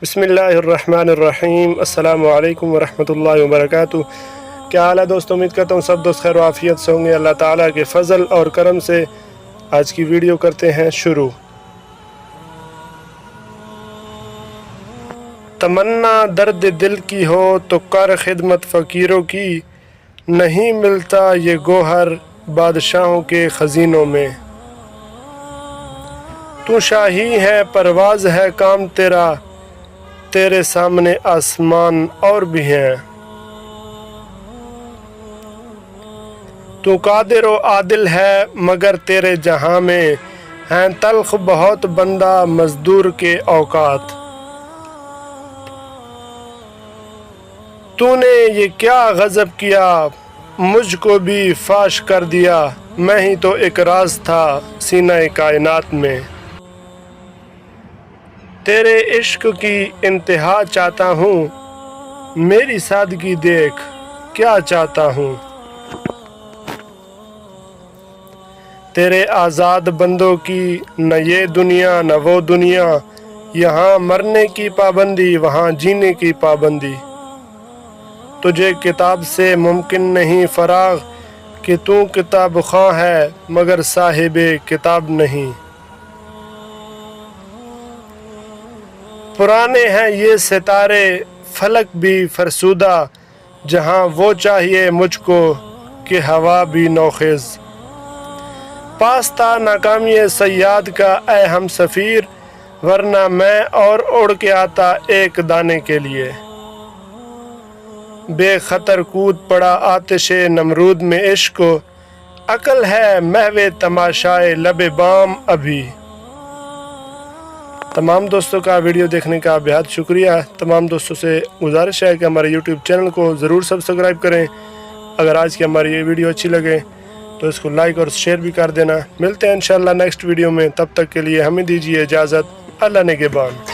بسم اللہ الرحمن الرحیم۔ السلام علیکم ورحمۃ اللہ وبرکاتہ۔ کیا حال ہے دوستوں؟ امید کرتا ہوں سب دوست خیر و عافیت سے ہوں گے۔ اللہ تعالیٰ کے فضل اور کرم سے آج کی ویڈیو کرتے ہیں شروع۔ تمنا درد دل کی ہو تو کر خدمت فقیروں کی، نہیں ملتا یہ گوہر بادشاہوں کے خزینوں میں۔ تو شاہی ہے پرواز ہے کام تیرا، تیرے سامنے آسمان اور بھی ہیں۔ تو قادر و عادل ہے مگر تیرے جہاں میں ہیں تلخ بہت بندہ مزدور کے اوقات۔ تو نے یہ کیا غضب کیا مجھ کو بھی فاش کر دیا، میں ہی تو ایک راز تھا سینہ کائنات میں۔ تیرے عشق کی انتہا چاہتا ہوں، میری سادگی دیکھ کیا چاہتا ہوں۔ تیرے آزاد بندوں کی نہ یہ دنیا نہ وہ دنیا، یہاں مرنے کی پابندی وہاں جینے کی پابندی۔ تجھے کتاب سے ممکن نہیں فراغ کہ تو کتاب خواں ہے مگر صاحب کتاب نہیں۔ پرانے ہیں یہ ستارے فلک بھی فرسودہ، جہاں وہ چاہیے مجھ کو کہ ہوا بھی نوخیز۔ پاس تھا ناکامی صیاد کا اے ہم سفیر، ورنہ میں اور اڑ کے آتا ایک دانے کے لیے۔ بے خطر کود پڑا آتش نمرود میں عشق، عقل ہے محو تماشائے لب بام ابھی۔ تمام دوستوں کا ویڈیو دیکھنے کا بہت شکریہ۔ تمام دوستوں سے گزارش ہے کہ ہمارے یوٹیوب چینل کو ضرور سبسکرائب کریں۔ اگر آج کی ہماری یہ ویڈیو اچھی لگے تو اس کو لائک اور شیئر بھی کر دینا۔ ملتے ہیں انشاءاللہ نیکسٹ ویڈیو میں، تب تک کے لیے ہمیں دیجیے اجازت۔ اللہ نگہبان۔